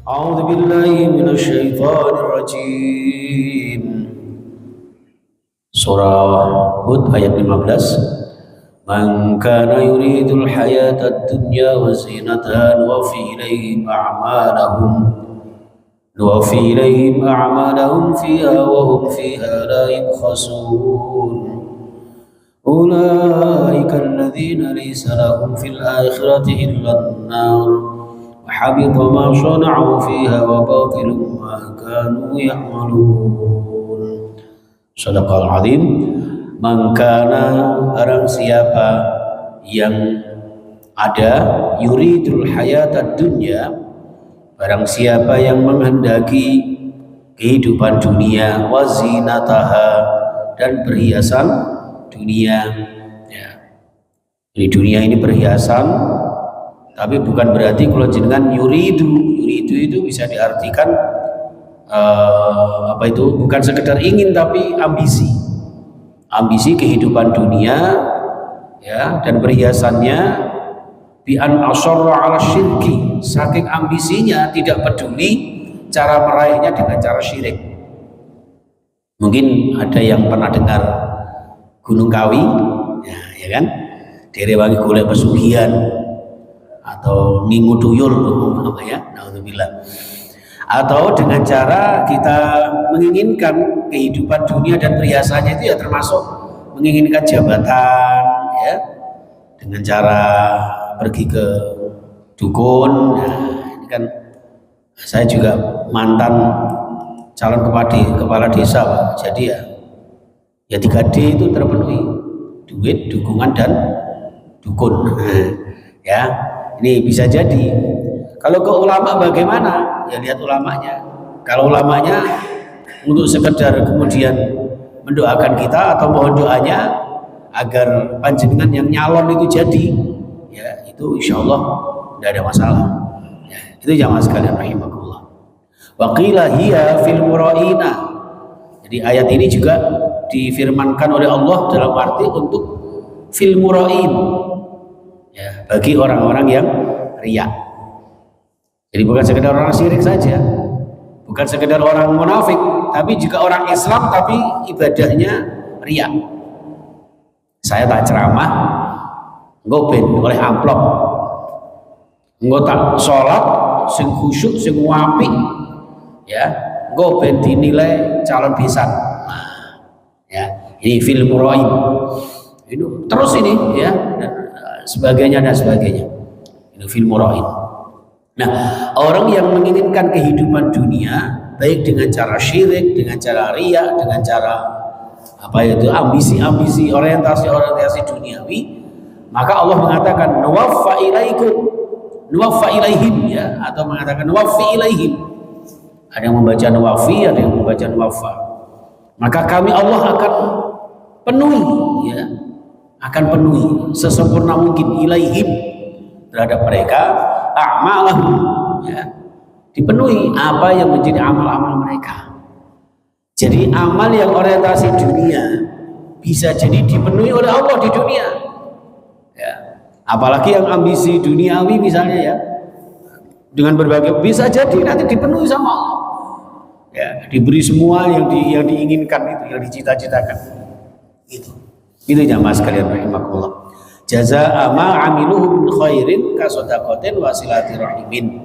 أعوذ بالله من الشيطان الرجيم. Surah Hud ayat 15. Man kana yuridul hayatad dunya wa zinataha nuwaffi ilayhim a'malahum fiha wa hum fiha la yubkhasun. Ulaika alladhina laysa lahum fil akhirati illa an-nar wa habita ma sana'u fiha wa batilun ma kanu ya'malun. Shadaqal azim. Mangkana barang siapa yang ada yuridul hayatad dunya, barang siapa yang menghendaki kehidupan dunia, wazinataha dan perhiasan dunia ya. Jadi dunia ini perhiasan, tapi bukan berarti kalau jenengan yuridu itu bisa diartikan bukan sekedar ingin tapi ambisi kehidupan dunia ya, dan perhiasannya bi an asarra ala syirki, saking ambisinya tidak peduli cara meraihnya dengan cara syirik. Mungkin ada yang pernah dengar Gunung Kawi ya kan, Derewangi golek pesugihan atau ngingu tuyul ya, naudzubillah. Atau dengan cara kita menginginkan kehidupan dunia dan perhiasannya itu ya termasuk menginginkan jabatan ya, dengan cara pergi ke dukun. Nah, ini kan saya juga mantan calon kepala desa Pak. Jadi ya 3D itu terpenuhi, duit, dukungan dan dukun. Ya, ini bisa jadi. Kalau ke ulama bagaimana? Ya lihat ulamanya. Kalau ulamanya untuk sekedar kemudian mendoakan kita atau mohon doanya agar panjenengan yang nyalon itu jadi, ya itu insya Allah tidak ada masalah. Ya, itu jamaah sekalian rahimakumullah. Wa qila hiya fil muraina. Jadi ayat ini juga difirmankan oleh Allah dalam arti untuk fil murain. Ya, bagi orang-orang yang riya. Jadi bukan sekedar orang syirik saja, bukan sekedar orang munafik, tapi juga orang Islam tapi ibadahnya riya. Saya tak ceramah, engko ben oleh amplop, engko tak sholat sing khusyuk sing apik ya, engko ben dinilai calon besan. Ya, ini fil murain. Ini terus ini ya, dan sebagainya. Ini fil murain. Nah, orang yang menginginkan kehidupan dunia baik dengan cara syirik, dengan cara riya, dengan cara ambisi, orientasi duniawi, maka Allah mengatakan nuwaffa ilaihim ya, atau mengatakan nuwaffi ilaihim. Ada yang membaca nuwaffi, ada yang membaca nuwaffa. Maka kami Allah akan penuhi sesempurna mungkin ilaihim terhadap mereka a'malahum ya, dipenuhi apa yang menjadi amal-amal mereka. Jadi amal yang orientasi dunia bisa jadi dipenuhi oleh Allah di dunia ya. Apalagi yang ambisi duniawi misalnya ya, dengan berbagai bisa jadi nanti dipenuhi sama Allah ya, diberi semua yang diinginkan itu, yang dicita-citakan itu jamaah sekalian rahimakumullah. Jazaa ma amiluhu min khairin kasodaqatin wa silatirrahimin.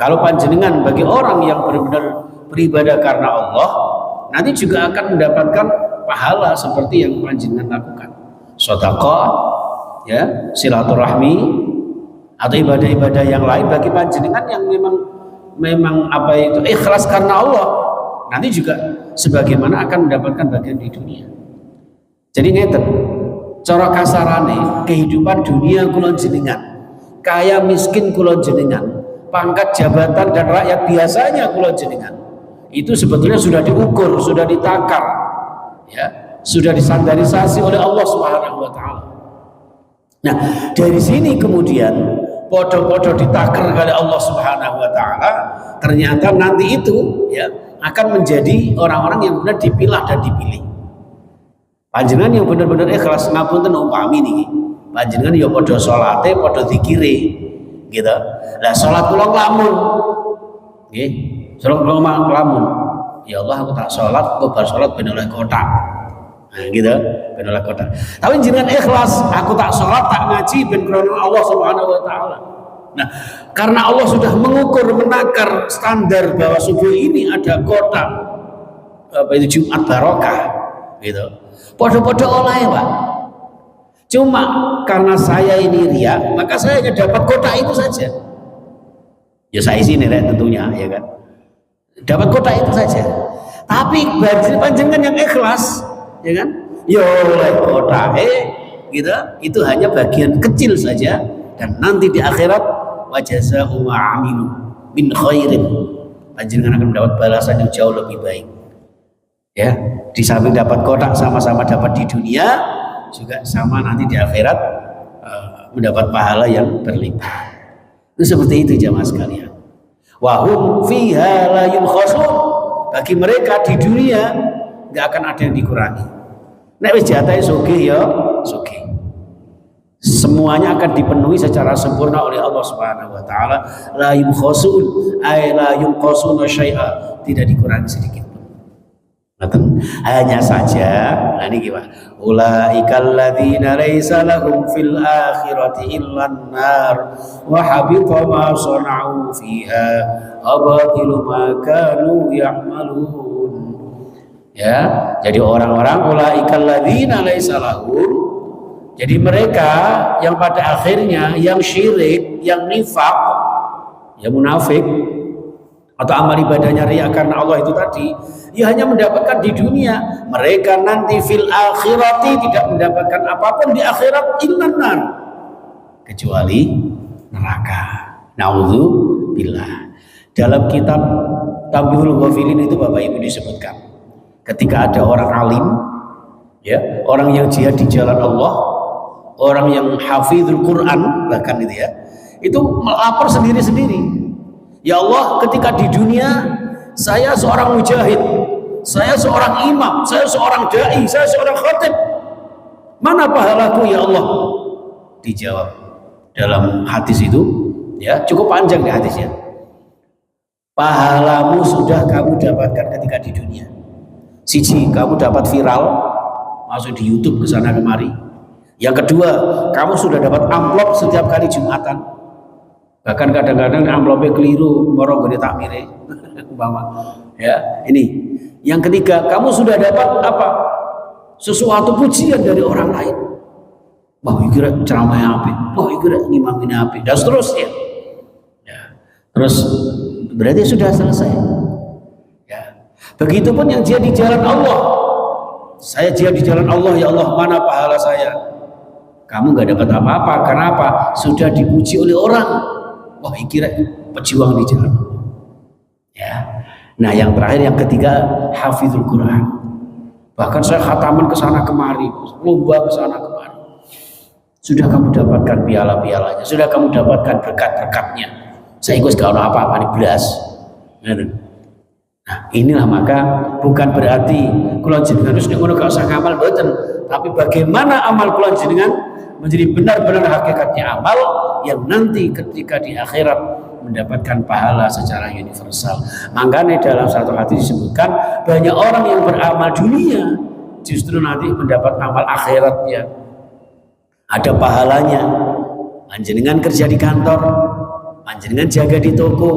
Kalau panjenengan bagi orang yang benar-benar beribadah karena Allah, nanti juga akan mendapatkan pahala seperti yang panjenengan lakukan. Sedekah ya, silaturahmi atau ibadah-ibadah yang lain bagi panjenengan yang memang ikhlas karena Allah, nanti juga sebagaimana akan mendapatkan bagian di dunia. Jadi ngeten, cara kasarane kehidupan dunia kulon jenengan, kaya miskin kulon jenengan, pangkat jabatan dan rakyat biasanya kulon jenengan, itu sebetulnya sudah diukur, sudah ditakar ya, sudah distandarisasi oleh Allah Subhanahu wa taala. Nah, dari sini kemudian podo-podo ditakar oleh Allah Subhanahu wa taala, ternyata nanti itu ya akan menjadi orang-orang yang benar dipilah dan dipilih. Panjenengan yang benar-benar ikhlas ngapunten umpami niki, panjenengan ya padha salate, padha zikire gitu. Lah salat kula nglamun Nggih. Salat lamun. Ya Allah aku tak salat, aku bar salat ben oleh kotak. Nah, gitu, ben oleh kotak. Tapi jenengan ikhlas, aku tak salat, tak ngaji ben krana Allah Subhanahu wa taala. Nah, karena Allah sudah mengukur, menakar standar bahwa subuh ini ada kotak apa itu Jumat barokah gitu. Podo-podo oleh Pak. Cuma karena saya ini riya, maka saya hanya dapat kotak itu saja. Ya saya sini tentunya ya kan. Dapat kotak itu saja. Tapi panjenengan yang ikhlas, ya kan? Ya oleh kotak gitu. Itu hanya bagian kecil saja dan nanti di akhirat wajaza'u ma'amilu min khairin. Panjenengan akan mendapat balasan yang jauh lebih baik. Ya, di samping dapat kotak sama-sama dapat di dunia, juga sama nanti di akhirat mendapat pahala yang berlimpah. Itu seperti itu jamaah sekalian. Wa hum fiha la yubkhasun. Bagi mereka di dunia nggak akan ada yang dikurangi. Nek wis jatahe sugih ya sugih. Semuanya akan dipenuhi secara sempurna oleh Allah Subhanahu wa taala. La yubkhasun ay la yunqasuna syai'a, tidak dikurangi sedikit. Hanya saja, nah ini gimana? Ulaikal ladzina laisa lahum fil akhirati illan nar wa habita ma sana'u fiha abatilu ma kanu ya'malun. Ya, jadi orang-orang ulaikal ladzina laisa lahum, jadi mereka yang pada akhirnya yang syirik, yang nifaq, yang munafik atau amal ibadahnya riya karena Allah itu tadi, ya hanya mendapatkan di dunia. Mereka nanti fil akhirati tidak mendapatkan apapun di akhirat illan nar, kecuali neraka. Nauzubillah. Dalam kitab Tambihul Ghafilin itu Bapak Ibu disebutkan, ketika ada orang alim, ya, orang yang jihad di jalan Allah, orang yang hafizul Quran bahkan itu ya, itu melapor sendiri-sendiri. Ya Allah, ketika di dunia saya seorang mujahid, saya seorang imam, saya seorang dai, saya seorang khatib, mana pahalaku ya Allah? Dijawab dalam hadis itu, ya cukup panjang di hadisnya. Pahalamu sudah kamu dapatkan ketika di dunia. Siji, kamu dapat viral, masuk di YouTube ke sana kemari. Yang kedua, kamu sudah dapat amplop setiap kali Jumatan. Bahkan kadang-kadang amplopnya keliru, moro gede takmire. Ya, ini. Yang ketiga, kamu sudah dapat apa? Sesuatu pujian dari orang lain. Wah, kira ceramahnya apa? Wah, kira ngimamnya apa? Dan seterusnya. Ya. Terus berarti sudah selesai. Ya. Begitupun yang jihad di jalan Allah. Saya jihad di jalan Allah, ya Allah, mana pahala saya? Kamu nggak dapat apa-apa. Karena apa? Sudah dipuji oleh orang. Wah, kira pejuang di jalan. Ya. Nah, yang terakhir, yang ketiga, hafizul Quran. Bahkan saya khataman ke sana kemari, lomba ke sana kemari. Sudah kamu dapatkan piala-pialanya, sudah kamu dapatkan berkat-berkatnya. Saya ikut kalau apa-apa nih belas. Nah, inilah maka bukan berarti kula jenengan harus ngono gak usah ngamal mboten, tapi bagaimana amal kula jenengan menjadi benar-benar hakikatnya amal yang nanti ketika di akhirat mendapatkan pahala secara universal. Makanya dalam satu hadis disebutkan banyak orang yang beramal dunia justru nanti mendapat amal akhiratnya. Ada pahalanya. Panjenengan kerja di kantor, panjenengan jaga di toko.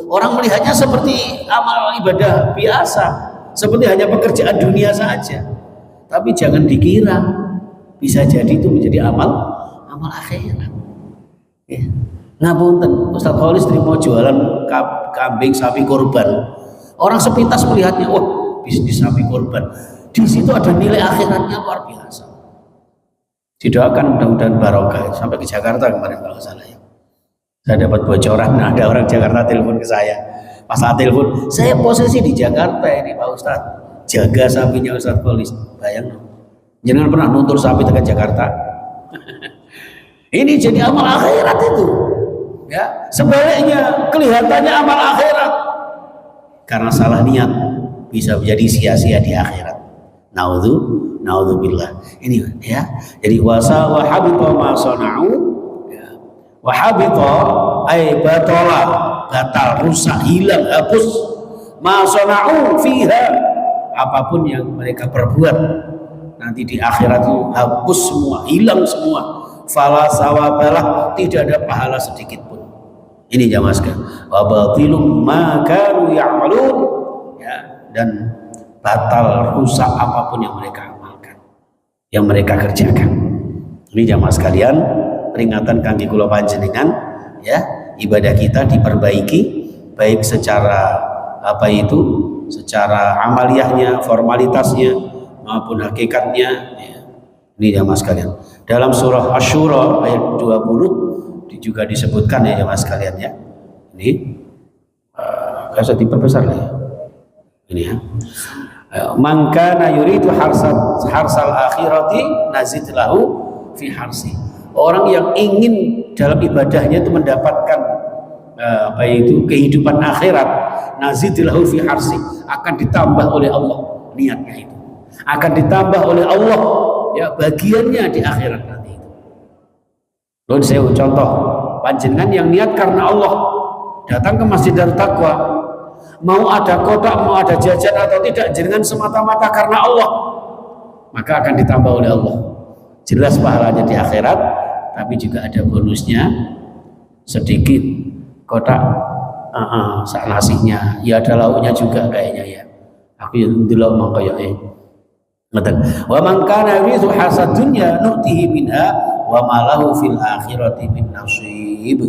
Orang melihatnya seperti amal ibadah biasa, seperti hanya pekerjaan dunia saja. Tapi jangan dikira bisa jadi itu menjadi amal akhirat. Ya. Ngapunten, Ustaz Kholis terima jualan kambing sapi korban. Orang sepintas melihatnya, wah bisnis sapi korban. Di situ ada nilai akhiratnya luar biasa. Didoakan mudah-mudahan barokah sampai ke Jakarta kemarin kalau salah ya. Saya dapat bocoran, ada orang Jakarta telepon ke saya. Pas saat telepon, saya posisi di Jakarta ini Pak Ustaz. Jaga sapinya Ustaz Kholis. Bayang, jangan pernah nuntur sapi ke Jakarta. Ini jadi amal akhirat itu. Ya, sebaliknya kelihatannya amal akhirat karena salah niat bisa menjadi sia-sia di akhirat. Naudzubillah. Ini ya. Jadi wasa wa habita ma sana'u. Ya. Wa habita ay batala. batal, rusak, hilang, hapus. Ma sana'u fiha, apapun yang mereka perbuat nanti di akhirat itu hapus semua, hilang semua. Fala sawabalah, tidak ada pahala sedikit pun. Ini jamaah sekalian. Wa batilum ma kanu ya'malun, ya, dan batal, rusak apapun yang mereka amalkan, yang mereka kerjakan. Ini jamaah sekalian, peringatan kangge kula panjenengan, ya, ibadah kita diperbaiki baik secara secara amaliyahnya, formalitasnya maupun hakikatnya, ya. Ini jamaah sekalian. Dalam surah Asy-Syura ayat 20 juga disebutkan ya jamaah sekalian ya. Ini bisa diperbesar lah ya. Ini ya. Man kana yuridu harsal akhirati nazid lahu fi harsi. Orang yang ingin dalam ibadahnya itu mendapatkan kehidupan akhirat, nazid lahu fi harsi, akan ditambah oleh Allah niatnya itu. Akan ditambah oleh Allah ya bagiannya di akhirat nanti itu. Lalu saya contoh, panjenengan yang niat karena Allah datang ke Masjid Darut Taqwa, mau ada kotak, mau ada jajan atau tidak, jenengan semata-mata karena Allah, maka akan ditambah oleh Allah. Jelas pahalanya di akhirat, tapi juga ada bonusnya sedikit, kotak sak nasinya, ya ada lauknya juga kayaknya ya. Aku yang delok mangko ya wa man kana yuridu hasad dunya nu'tihi minha wa ma lahu fil akhirati min nasib.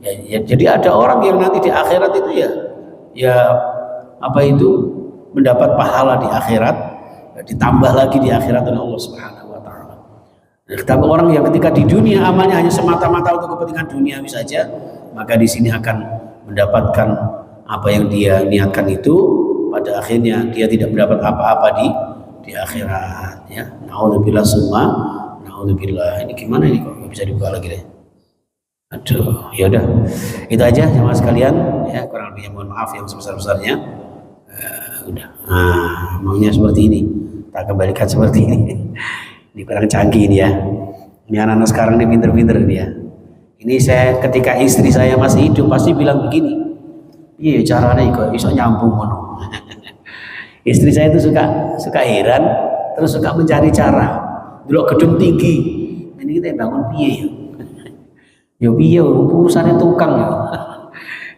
Ya, jadi ada orang yang nanti di akhirat itu mendapat pahala di akhirat, ditambah lagi di akhirat oleh Allah Subhanahu wa taala. Tapi orang yang ketika di dunia amalnya hanya semata-mata untuk kepentingan duniawi saja, maka di sini akan mendapatkan apa yang dia niatkan itu, pada akhirnya dia tidak mendapat apa-apa di akhirat ya. Naudzubillah summa naudzubillah. Ini gimana ini kok nggak bisa dibuka lagi deh. Aduh, ya udah. Itu aja jamaah sekalian ya, kurang lebihnya mohon maaf yang sebesar-besarnya. Udah. Nah, maunya seperti ini. Tak kembalikan seperti ini. Ini kurang canggih ini ya. Ini anak-anak sekarang ini pinter-pinter ini ya. Ini saya ketika istri saya masih hidup pasti bilang begini. Iya caranya kok iso nyambung mono. Istri saya itu suka heran, terus suka mencari cara. Dulu gedung tinggi, ini kita bangun piye ya? Ya piye, urusannya tukang ya.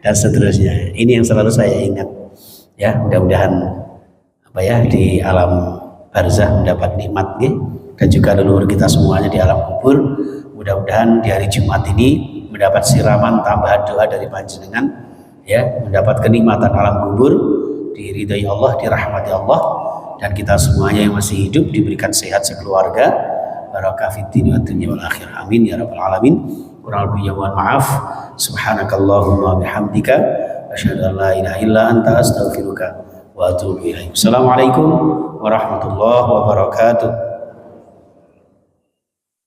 Dan seterusnya. Ini yang selalu saya ingat. Ya, mudah-mudahan di alam barzah mendapat nikmat ya, dan juga leluhur kita semuanya di alam kubur. Mudah-mudahan di hari Jumat ini mendapat siraman tambahan doa dari panjenengan ya, mendapat kenikmatan alam kubur, diridhai Allah, dirahmati Allah, dan kita semuanya yang masih hidup diberikan sehat sekeluarga, barakah fid dunya wad dunya wal akhirah. Amin ya rabbal alamin. Kurang lebihnya mohon maaf. Subhanakallahumma bihamdika asyhadu an la ilaha illa anta astaghfiruka wa atubu ilaik. Assalamualaikum warahmatullahi wabarakatuh.